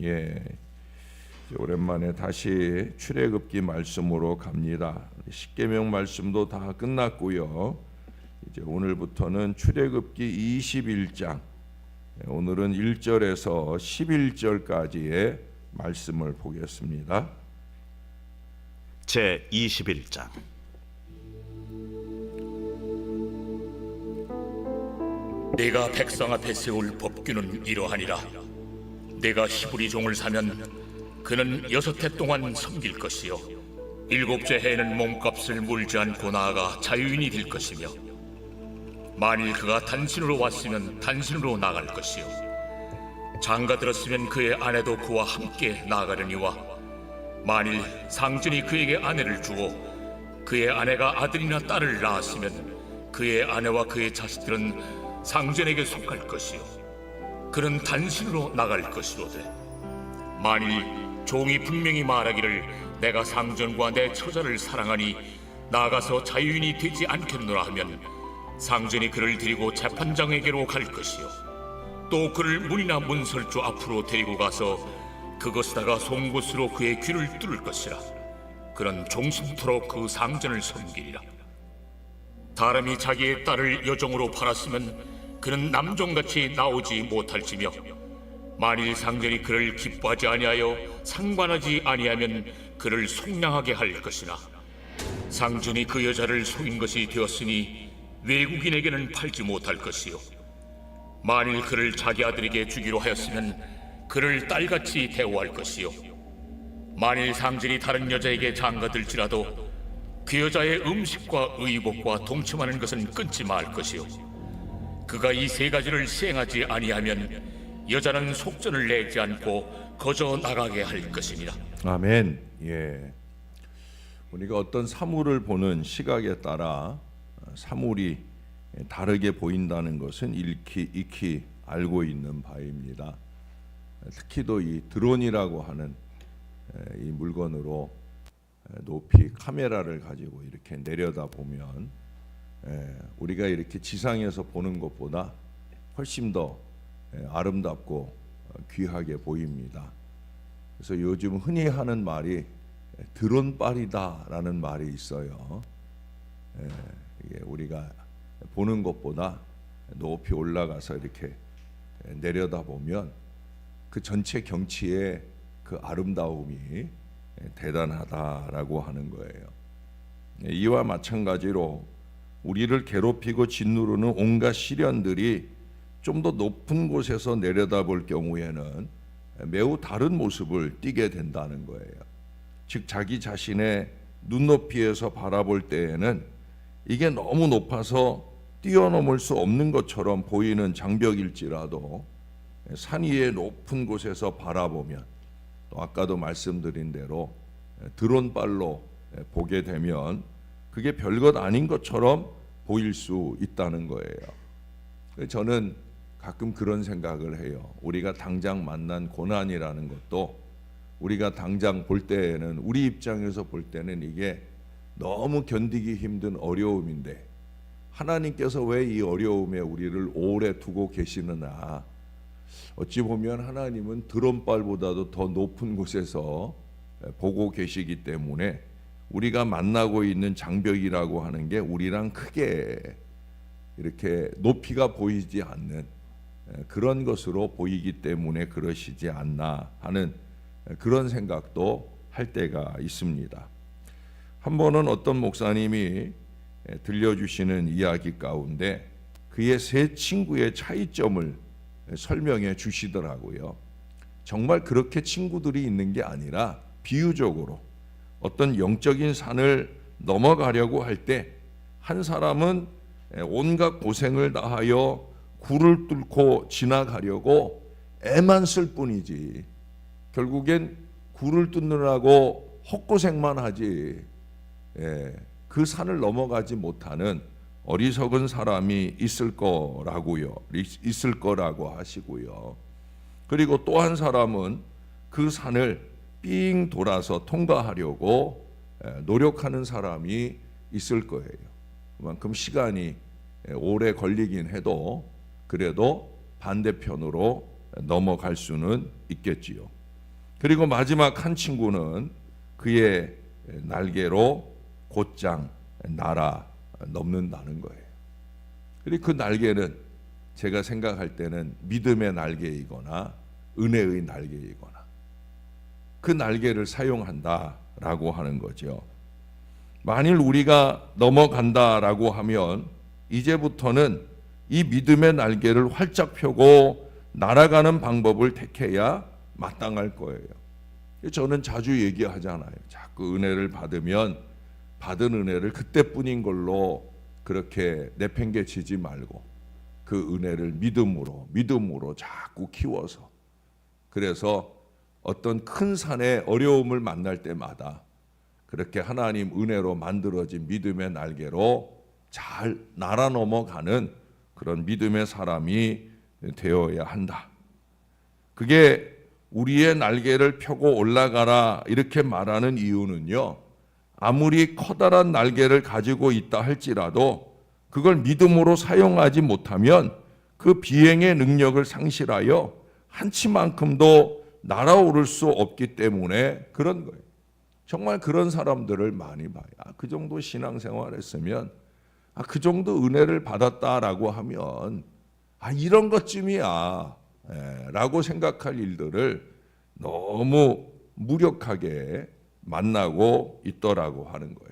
예, 이제 오랜만에 다시 출애굽기 말씀으로 갑니다. 십계명 말씀도 다 끝났고요. 이제 오늘부터는 출애굽기 21장, 오늘은 1절에서 11절까지의 말씀을 보겠습니다. 제 21장. 내가 백성 앞에 세울 법규는 이러하니라. 내가 히브리 종을 사면 그는 6해 동안 섬길 것이요 7째 해에는 몸값을 물지 않고 나아가 자유인이 될 것이며, 만일 그가 단신으로 왔으면 단신으로 나갈 것이요 장가 들었으면 그의 아내도 그와 함께 나아가려니와, 만일 상전이 그에게 아내를 주어 그의 아내가 아들이나 딸을 낳았으면 그의 아내와 그의 자식들은 상전에게 속할 것이요 그는 단신으로 나갈 것이로되, 만일 종이 분명히 말하기를 내가 상전과 내 처자를 사랑하니 나가서 자유인이 되지 않겠노라 하면, 상전이 그를 데리고 재판장에게로 갈 것이요 또 그를 문이나 문설주 앞으로 데리고 가서 그것에다가 송곳으로 그의 귀를 뚫을 것이라. 그는 종신토록 그 상전을 섬기리라. 사람이 자기의 딸을 여종으로 팔았으면 그는 남종같이 나오지 못할지며, 만일 상전이 그를 기뻐하지 아니하여 상관하지 아니하면 그를 속량하게 할 것이나, 상전이 그 여자를 속인 것이 되었으니 외국인에게는 팔지 못할 것이요 만일 그를 자기 아들에게 주기로 하였으면 그를 딸같이 대우할 것이요 만일 상전이 다른 여자에게 장가들지라도 그 여자의 음식과 의복과 동침하는 것은 끊지 말 것이요 그가 이 3가지를 시행하지 아니하면 여자는 속전을 내지 않고 거저 나가게 할 것이니라. 아멘. 예, 우리가 어떤 사물을 보는 시각에 따라 사물이 다르게 보인다는 것은 익히 알고 있는 바입니다. 특히도 이 드론이라고 하는 이 물건으로 높이 카메라를 가지고 이렇게 내려다 보면 우리가 이렇게 지상에서 보는 것보다 훨씬 더 아름답고 귀하게 보입니다. 그래서 요즘 흔히 하는 말이 드론빨이다라는 말이 있어요. 우리가 보는 것보다 높이 올라가서 이렇게 내려다 보면 그 전체 경치의 그 아름다움이 대단하다라고 하는 거예요. 이와 마찬가지로 우리를 괴롭히고 짓누르는 온갖 시련들이 좀 더 높은 곳에서 내려다볼 경우에는 매우 다른 모습을 띠게 된다는 거예요. 즉 자기 자신의 눈높이에서 바라볼 때에는 이게 너무 높아서 뛰어넘을 수 없는 것처럼 보이는 장벽일지라도 산 위의 높은 곳에서 바라보면, 또 아까도 말씀드린 대로 드론빨로 보게 되면 그게 별것 아닌 것처럼 보일 수 있다는 거예요. 저는 가끔 그런 생각을 해요. 우리가 당장 만난 고난이라는 것도 우리가 당장 볼 때에는, 우리 입장에서 볼 때는 이게 너무 견디기 힘든 어려움인데 하나님께서 왜 이 어려움에 우리를 오래 두고 계시느냐, 어찌 보면 하나님은 드론빨보다도 더 높은 곳에서 보고 계시기 때문에 우리가 만나고 있는 장벽이라고 하는 게 우리랑 크게 이렇게 높이가 보이지 않는 그런 것으로 보이기 때문에 그러시지 않나 하는 그런 생각도 할 때가 있습니다. 한 번은 어떤 목사님이 들려주시는 이야기 가운데 그의 3 친구의 차이점을 설명해 주시더라고요. 정말 그렇게 친구들이 있는 게 아니라 비유적으로 어떤 영적인 산을 넘어가려고 할 때 한 사람은 온갖 고생을 다하여 굴을 뚫고 지나가려고 애만 쓸 뿐이지 결국엔 굴을 뚫느라고 헛고생만 하지 그 산을 넘어가지 못하는 어리석은 사람이 있을 거라고 하시고요. 그리고 또 한 사람은 그 산을 삥 돌아서 통과하려고 노력하는 사람이 있을 거예요. 그만큼 시간이 오래 걸리긴 해도 그래도 반대편으로 넘어갈 수는 있겠지요. 그리고 마지막 한 친구는 그의 날개로 곧장 날아 넘는다는 거예요. 그리고 그 날개는 제가 생각할 때는 믿음의 날개이거나 은혜의 날개이거나 그 날개를 사용한다라고 하는 거죠. 만일 우리가 넘어간다라고 하면 이제부터는 이 믿음의 날개를 활짝 펴고 날아가는 방법을 택해야 마땅할 거예요. 저는 자주 얘기하잖아요. 자꾸 은혜를 받으면 받은 은혜를 그때뿐인 걸로 그렇게 내팽개치지 말고 그 은혜를 믿음으로 자꾸 키워서, 그래서 어떤 큰 산의 어려움을 만날 때마다 그렇게 하나님 은혜로 만들어진 믿음의 날개로 잘 날아 넘어가는 그런 믿음의 사람이 되어야 한다. 그게 우리의 날개를 펴고 올라가라 이렇게 말하는 이유는요, 아무리 커다란 날개를 가지고 있다 할지라도 그걸 믿음으로 사용하지 못하면 그 비행의 능력을 상실하여 한치만큼도 날아오를 수 없기 때문에 그런 거예요. 정말 그런 사람들을 많이 봐요. 그 정도 신앙생활 했으면, 그 정도 은혜를 받았다라고 하면 이런 것쯤이야 라고 생각할 일들을 너무 무력하게 만나고 있더라고 하는 거예요.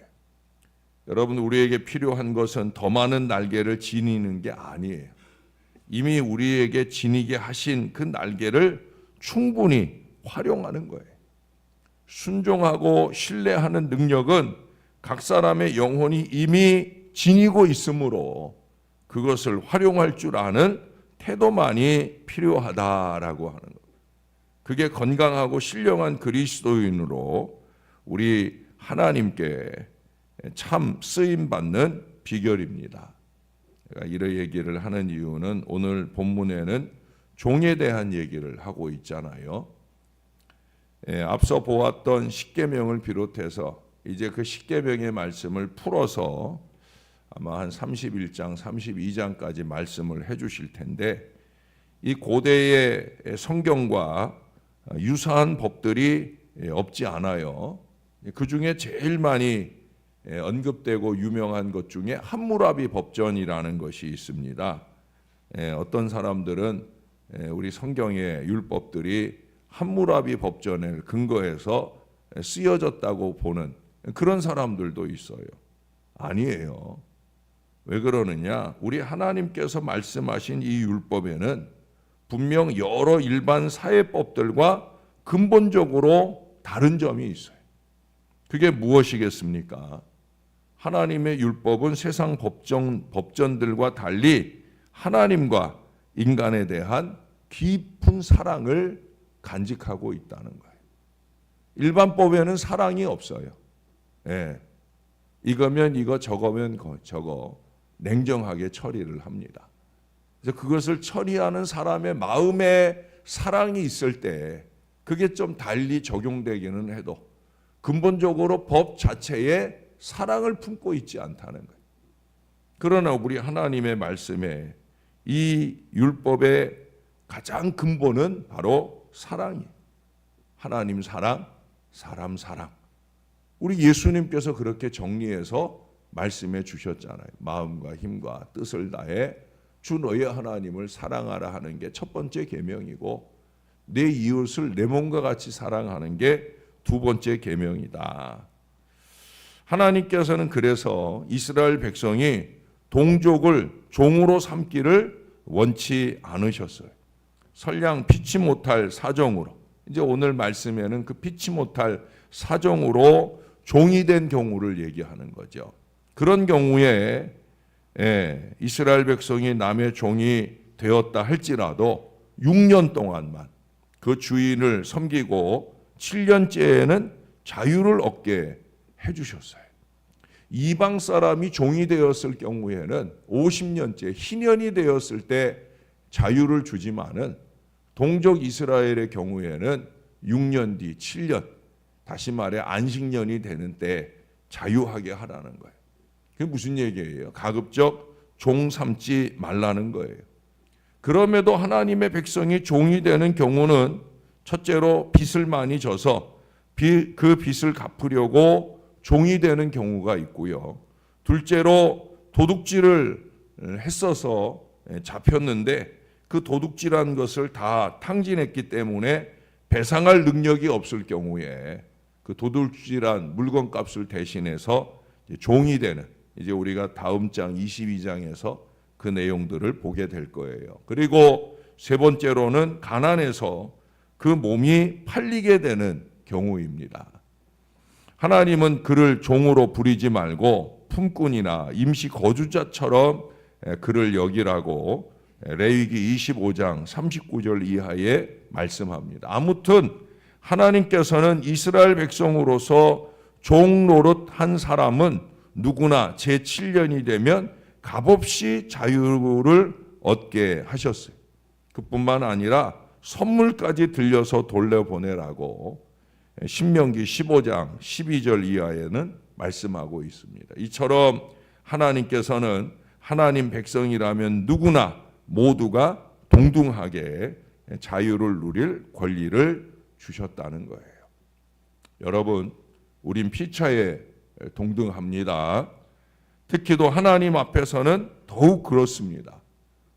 여러분, 우리에게 필요한 것은 더 많은 날개를 지니는 게 아니에요. 이미 우리에게 지니게 하신 그 날개를 충분히 활용하는 거예요. 순종하고 신뢰하는 능력은 각 사람의 영혼이 이미 지니고 있으므로 그것을 활용할 줄 아는 태도만이 필요하다라고 하는 것. 그게 건강하고 신령한 그리스도인으로 우리 하나님께 참 쓰임받는 비결입니다. 제가 이런 얘기를 하는 이유는 오늘 본문에는 종에 대한 얘기를 하고 있잖아요. 앞서 보았던 십계명을 비롯해서 이제 그 십계명의 말씀을 풀어서 아마 한 31장, 32장까지 말씀을 해주실 텐데, 이 고대의 성경과 유사한 법들이 없지 않아요. 그 중에 제일 많이 언급되고 유명한 것 중에 함무라비 법전이라는 것이 있습니다. 어떤 사람들은 우리 성경의 율법들이 함무라비 법전을 근거해서 쓰여졌다고 보는 그런 사람들도 있어요. 아니에요. 왜 그러느냐? 우리 하나님께서 말씀하신 이 율법에는 분명 여러 일반 사회법들과 근본적으로 다른 점이 있어요. 그게 무엇이겠습니까? 하나님의 율법은 세상 법전들과 달리 하나님과 인간에 대한 깊은 사랑을 간직하고 있다는 거예요. 일반 법에는 사랑이 없어요. 이거면 이거, 저거면 저거, 냉정하게 처리를 합니다. 그래서 그것을 처리하는 사람의 마음에 사랑이 있을 때 그게 좀 달리 적용되기는 해도 근본적으로 법 자체에 사랑을 품고 있지 않다는 거예요. 그러나 우리 하나님의 말씀에 이 율법의 가장 근본은 바로 사랑이에요. 하나님 사랑, 사람 사랑. 우리 예수님께서 그렇게 정리해서 말씀해 주셨잖아요. 마음과 힘과 뜻을 다해 주 너의 하나님을 사랑하라 하는 게 첫 번째 계명이고, 내 이웃을 내 몸과 같이 사랑하는 게 두 번째 계명이다. 하나님께서는 그래서 이스라엘 백성이 동족을 종으로 삼기를 원치 않으셨어요. 설령 피치 못할 사정으로, 이제 오늘 말씀에는 그 피치 못할 사정으로 종이 된 경우를 얘기하는 거죠. 그런 경우에 이스라엘 백성이 남의 종이 되었다 할지라도 6년 동안만 그 주인을 섬기고 7년째에는 자유를 얻게 해주셨어요. 이방 사람이 종이 되었을 경우에는 50년째 희년이 되었을 때 자유를 주지만은 동족 이스라엘의 경우에는 6년 뒤 7년, 다시 말해 안식년이 되는 때 자유하게 하라는 거예요. 그게 무슨 얘기예요? 가급적 종 삼지 말라는 거예요. 그럼에도 하나님의 백성이 종이 되는 경우는 첫째로 빚을 많이 져서 그 빚을 갚으려고 종이 되는 경우가 있고요. 둘째로 도둑질을 했어서 잡혔는데 그 도둑질한 것을 다 탕진했기 때문에 배상할 능력이 없을 경우에 그 도둑질한 물건값을 대신해서 종이 되는, 이제 우리가 다음 장 22장에서 그 내용들을 보게 될 거예요. 그리고 세 번째로는 가난해서 그 몸이 팔리게 되는 경우입니다. 하나님은 그를 종으로 부리지 말고 품꾼이나 임시 거주자처럼 그를 여기라고 레위기 25장 39절 이하에 말씀합니다. 아무튼 하나님께서는 이스라엘 백성으로서 종 노릇한 사람은 누구나 제7년이 되면 값없이 자유를 얻게 하셨어요. 그뿐만 아니라 선물까지 들려서 돌려보내라고 신명기 15장 12절 이하에는 말씀하고 있습니다. 이처럼 하나님께서는 하나님 백성이라면 누구나 모두가 동등하게 자유를 누릴 권리를 주셨다는 거예요. 여러분, 우린 피차에 동등합니다. 특히도 하나님 앞에서는 더욱 그렇습니다.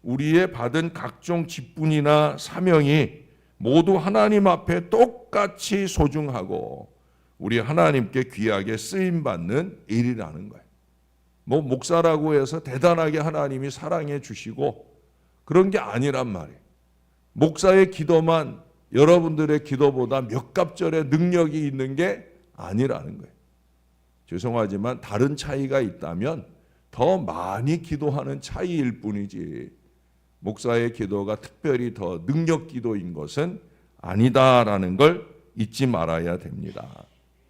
우리의 받은 각종 직분이나 사명이 모두 하나님 앞에 똑같이 소중하고 우리 하나님께 귀하게 쓰임받는 일이라는 거예요. 뭐 목사라고 해서 대단하게 하나님이 사랑해 주시고 그런 게 아니란 말이에요. 목사의 기도만 여러분들의 기도보다 몇 갑절의 능력이 있는 게 아니라는 거예요. 죄송하지만 다른 차이가 있다면 더 많이 기도하는 차이일 뿐이지 목사의 기도가 특별히 더 능력 기도인 것은 아니다라는 걸 잊지 말아야 됩니다.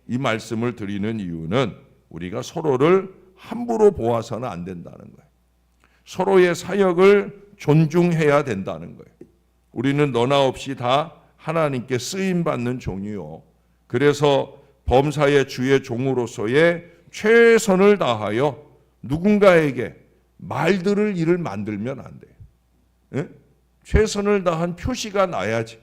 이 말씀을 드리는 이유는 우리가 서로를 함부로 보아서는 안 된다는 거예요. 서로의 사역을 존중해야 된다는 거예요. 우리는 너나 없이 다 하나님께 쓰임받는 종이요. 그래서 범사의 주의 종으로서의 최선을 다하여 누군가에게 말들을 일을 만들면 안 돼요. 예? 최선을 다한 표시가 나야지.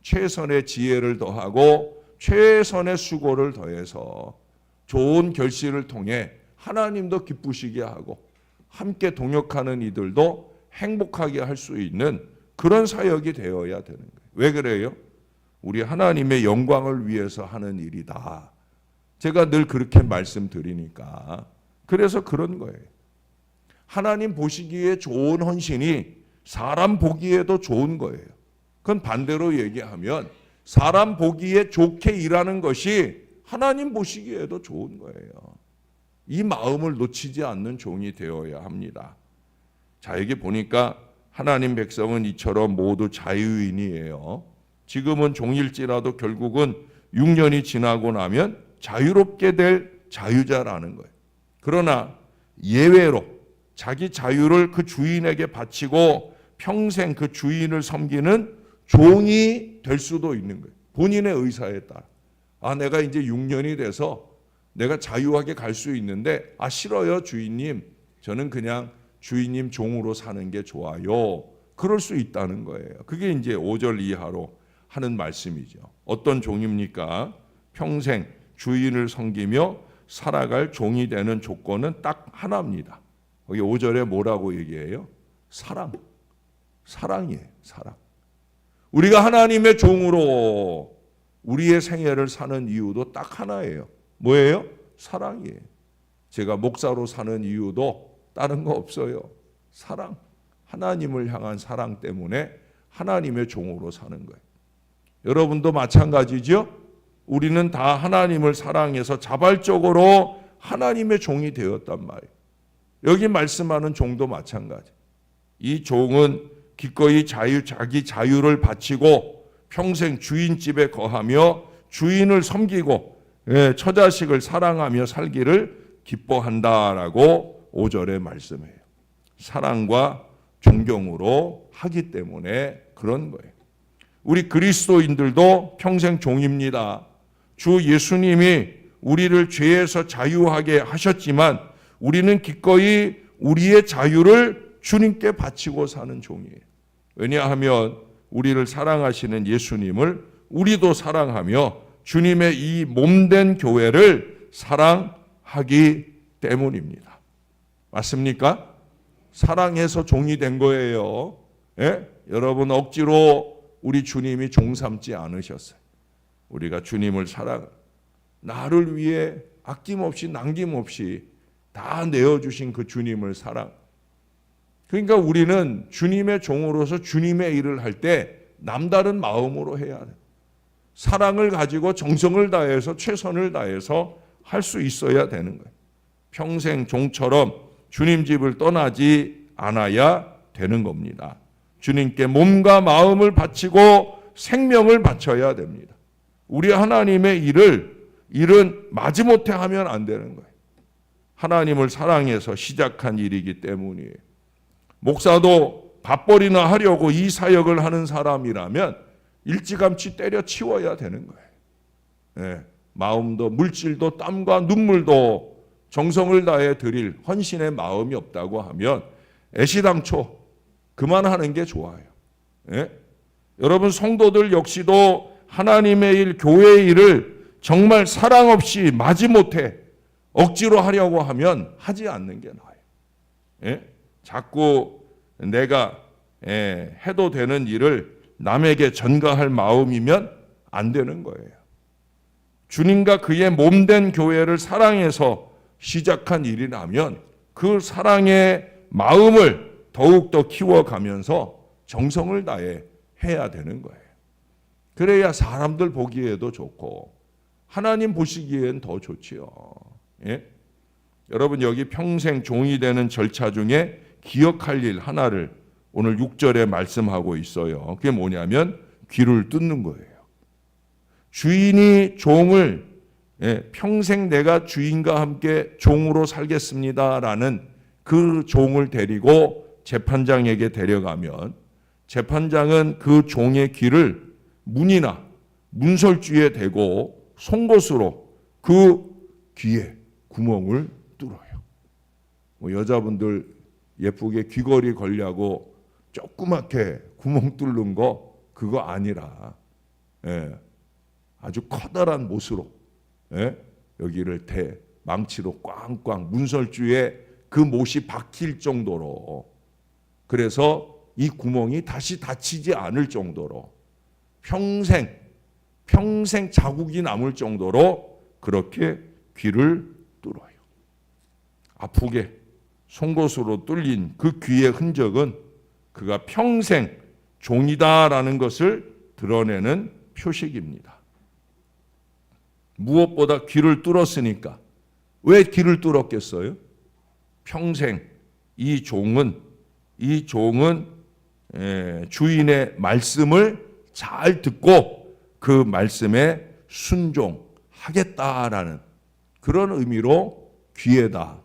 최선의 지혜를 더하고 최선의 수고를 더해서 좋은 결실을 통해 하나님도 기쁘시게 하고 함께 동역하는 이들도 행복하게 할 수 있는 그런 사역이 되어야 되는 거예요. 왜 그래요? 우리 하나님의 영광을 위해서 하는 일이다. 제가 늘 그렇게 말씀드리니까 그래서 그런 거예요. 하나님 보시기에 좋은 헌신이 사람 보기에도 좋은 거예요. 그건 반대로 얘기하면 사람 보기에 좋게 일하는 것이 하나님 보시기에도 좋은 거예요. 이 마음을 놓치지 않는 종이 되어야 합니다. 자, 여기 보니까 하나님 백성은 이처럼 모두 자유인이에요. 지금은 종일지라도 결국은 6년이 지나고 나면 자유롭게 될 자유자라는 거예요. 그러나 예외로 자기 자유를 그 주인에게 바치고 평생 그 주인을 섬기는 종이 될 수도 있는 거예요. 본인의 의사에 따라. 내가 이제 6년이 돼서 내가 자유하게 갈 수 있는데 싫어요 주인님. 저는 그냥 주인님 종으로 사는 게 좋아요. 그럴 수 있다는 거예요. 그게 이제 5절 이하로 하는 말씀이죠. 어떤 종입니까? 평생 주인을 섬기며 살아갈 종이 되는 조건은 딱 하나입니다. 거기 5절에 뭐라고 얘기해요? 사랑. 사랑이에요. 사랑. 우리가 하나님의 종으로 우리의 생애를 사는 이유도 딱 하나예요. 뭐예요? 사랑이에요. 제가 목사로 사는 이유도 다른 거 없어요. 사랑. 하나님을 향한 사랑 때문에 하나님의 종으로 사는 거예요. 여러분도 마찬가지죠? 우리는 다 하나님을 사랑해서 자발적으로 하나님의 종이 되었단 말이에요. 여기 말씀하는 종도 마찬가지. 이 종은 기꺼이 자기 자유를 바치고 평생 주인 집에 거하며 주인을 섬기고 처자식을 사랑하며 살기를 기뻐한다라고 5절에 말씀해요. 사랑과 존경으로 하기 때문에 그런 거예요. 우리 그리스도인들도 평생 종입니다. 주 예수님이 우리를 죄에서 자유하게 하셨지만 우리는 기꺼이 우리의 자유를 주님께 바치고 사는 종이에요. 왜냐하면 우리를 사랑하시는 예수님을 우리도 사랑하며 주님의 이 몸된 교회를 사랑하기 때문입니다. 맞습니까? 사랑해서 종이 된 거예요. 예? 여러분 억지로 우리 주님이 종 삼지 않으셨어요. 우리가 주님을 나를 위해 아낌없이 남김없이 다 내어주신 그 주님을 그러니까 우리는 주님의 종으로서 주님의 일을 할 때 남다른 마음으로 해야 돼요. 사랑을 가지고 정성을 다해서 최선을 다해서 할 수 있어야 되는 거예요. 평생 종처럼 주님 집을 떠나지 않아야 되는 겁니다. 주님께 몸과 마음을 바치고 생명을 바쳐야 됩니다. 우리 하나님의 일은 마지못해 하면 안 되는 거예요. 하나님을 사랑해서 시작한 일이기 때문이에요. 목사도 밥벌이나 하려고 이 사역을 하는 사람이라면 일찌감치 때려치워야 되는 거예요. 예, 마음도 물질도 땀과 눈물도 정성을 다해 드릴 헌신의 마음이 없다고 하면 애시당초 그만하는 게 좋아요. 예? 여러분 성도들 역시도 하나님의 일, 교회의 일을 정말 사랑 없이 마지못해 억지로 하려고 하면 하지 않는 게 나아요. 예? 자꾸 내가 해도 되는 일을 남에게 전가할 마음이면 안 되는 거예요. 주님과 그의 몸된 교회를 사랑해서 시작한 일이라면 그 사랑의 마음을 더욱더 키워가면서 정성을 다해 해야 되는 거예요. 그래야 사람들 보기에도 좋고 하나님 보시기엔 더 좋지요. 예? 여러분 여기 평생 종이 되는 절차 중에 기억할 일 하나를 오늘 6절에 말씀하고 있어요. 그게 뭐냐면 귀를 뚫는 거예요. 주인이 종을 평생 내가 주인과 함께 종으로 살겠습니다라는 그 종을 데리고 재판장에게 데려가면 재판장은 그 종의 귀를 문이나 문설주에 대고 송곳으로 그 귀에 구멍을 뚫어요. 여자분들 예쁘게 귀걸이 걸려고 조그맣게 구멍 뚫는 거 그거 아니라 아주 커다란 못으로 여기를 망치로 꽝꽝 문설주에 그 못이 박힐 정도로 그래서 이 구멍이 다시 닫히지 않을 정도로 평생 자국이 남을 정도로 그렇게 귀를 뚫어요. 아프게 송곳으로 뚫린 그 귀의 흔적은 그가 평생 종이다라는 것을 드러내는 표식입니다. 무엇보다 귀를 뚫었으니까 왜 귀를 뚫었겠어요? 평생 이 종은 주인의 말씀을 잘 듣고 그 말씀에 순종하겠다라는 그런 의미로 귀에다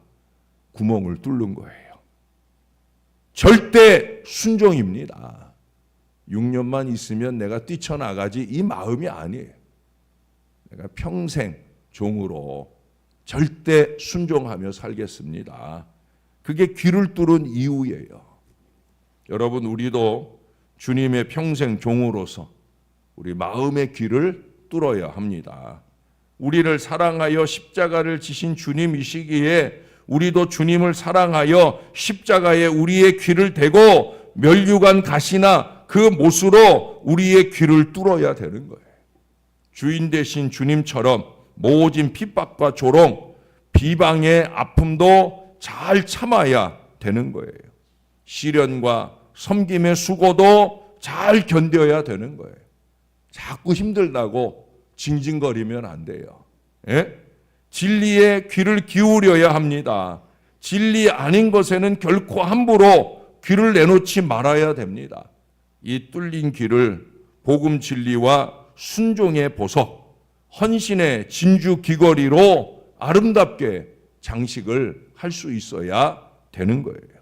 구멍을 뚫는 거예요. 절대 순종입니다. 6년만 있으면 내가 뛰쳐나가지 이 마음이 아니에요. 내가 평생 종으로 절대 순종하며 살겠습니다. 그게 귀를 뚫은 이유예요. 여러분 우리도 주님의 평생 종으로서 우리 마음의 귀를 뚫어야 합니다. 우리를 사랑하여 십자가를 지신 주님이시기에 우리도 주님을 사랑하여 십자가에 우리의 귀를 대고 면류관 가시나 그 못으로 우리의 귀를 뚫어야 되는 거예요. 주인 되신 주님처럼 모진 핍박과 조롱, 비방의 아픔도 잘 참아야 되는 거예요. 시련과 섬김의 수고도 잘 견뎌야 되는 거예요. 자꾸 힘들다고 징징거리면 안 돼요. 예? 진리에 귀를 기울여야 합니다. 진리 아닌 것에는 결코 함부로 귀를 내놓지 말아야 됩니다. 이 뚫린 귀를 복음 진리와 순종의 보석, 헌신의 진주 귀걸이로 아름답게 장식을 할 수 있어야 되는 거예요.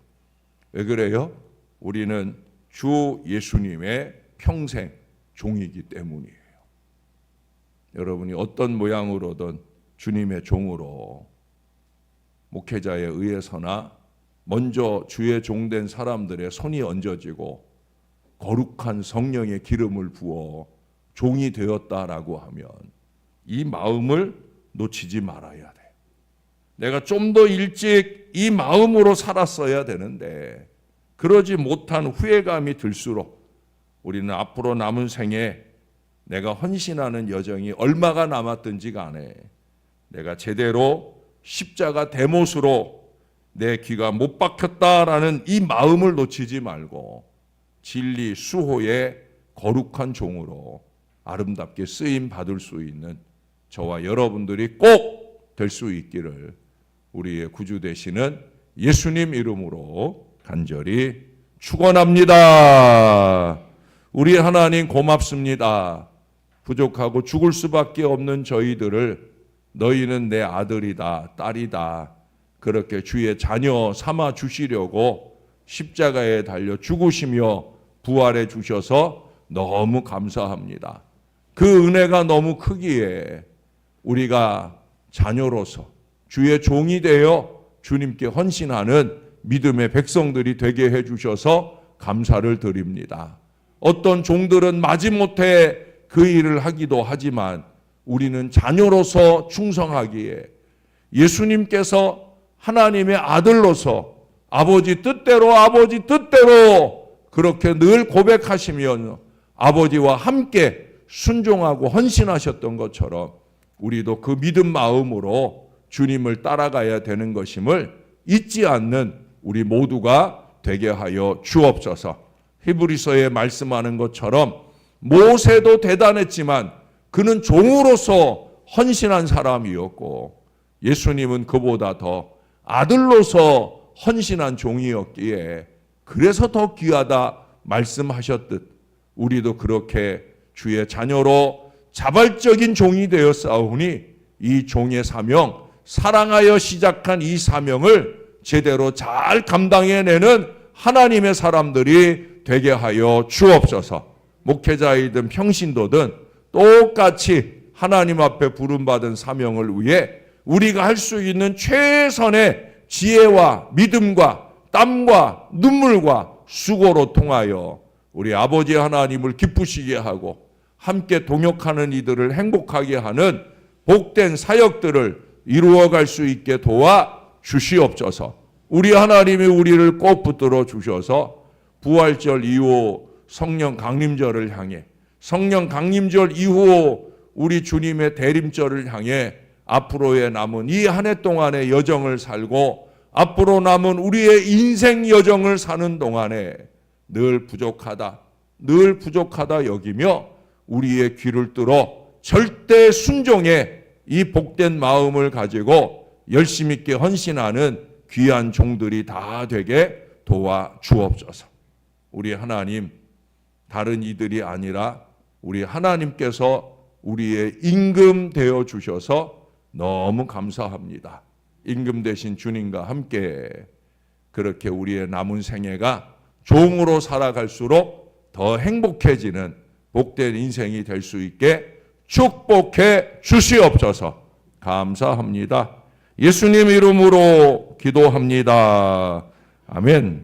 왜 그래요? 우리는 주 예수님의 평생 종이기 때문이에요. 여러분이 어떤 모양으로든 주님의 종으로 목회자에 의해서나 먼저 주의 종된 사람들의 손이 얹어지고 거룩한 성령의 기름을 부어 종이 되었다라고 하면 이 마음을 놓치지 말아야 돼. 내가 좀 더 일찍 이 마음으로 살았어야 되는데 그러지 못한 후회감이 들수록 우리는 앞으로 남은 생에 내가 헌신하는 여정이 얼마가 남았든지 간에 내가 제대로 십자가 대못으로 내 귀가 못 박혔다라는 이 마음을 놓치지 말고 진리 수호의 거룩한 종으로 아름답게 쓰임 받을 수 있는 저와 여러분들이 꼭 될 수 있기를 우리의 구주 되시는 예수님 이름으로 간절히 축원합니다. 우리 하나님 고맙습니다. 부족하고 죽을 수밖에 없는 저희들을 너희는 내 아들이다, 딸이다, 그렇게 주의 자녀 삼아 주시려고 십자가에 달려 죽으시며 부활해 주셔서 너무 감사합니다. 그 은혜가 너무 크기에 우리가 자녀로서 주의 종이 되어 주님께 헌신하는 믿음의 백성들이 되게 해주셔서 감사를 드립니다. 어떤 종들은 마지못해 그 일을 하기도 하지만 우리는 자녀로서 충성하기에 예수님께서 하나님의 아들로서 아버지 뜻대로 그렇게 늘 고백하시면 아버지와 함께 순종하고 헌신하셨던 것처럼 우리도 그 믿음 마음으로 주님을 따라가야 되는 것임을 잊지 않는 우리 모두가 되게 하여 주옵소서. 히브리서에 말씀하는 것처럼 모세도 대단했지만 그는 종으로서 헌신한 사람이었고 예수님은 그보다 더 아들로서 헌신한 종이었기에 그래서 더 귀하다 말씀하셨듯 우리도 그렇게 주의 자녀로 자발적인 종이 되어 싸우니 이 종의 사명, 사랑하여 시작한 이 사명을 제대로 잘 감당해내는 하나님의 사람들이 되게 하여 주옵소서. 목회자이든 평신도든 똑같이 하나님 앞에 부름받은 사명을 위해 우리가 할 수 있는 최선의 지혜와 믿음과 땀과 눈물과 수고로 통하여 우리 아버지 하나님을 기쁘시게 하고 함께 동역하는 이들을 행복하게 하는 복된 사역들을 이루어갈 수 있게 도와 주시옵소서. 우리 하나님이 우리를 꼭 붙들어 주셔서 부활절 이후 성령 강림절을 향해 성령 강림절 이후 우리 주님의 대림절을 향해 앞으로의 남은 이 한 해 동안의 여정을 살고 앞으로 남은 우리의 인생 여정을 사는 동안에 늘 부족하다 여기며 우리의 귀를 뚫어 절대 순종의 이 복된 마음을 가지고 열심 있게 헌신하는 귀한 종들이 다 되게 도와 주옵소서. 우리 하나님, 다른 이들이 아니라 우리 하나님께서 우리의 임금 되어 주셔서 너무 감사합니다. 임금 되신 주님과 함께 그렇게 우리의 남은 생애가 종으로 살아갈수록 더 행복해지는 복된 인생이 될 수 있게 축복해 주시옵소서. 감사합니다. 예수님 이름으로 기도합니다. 아멘.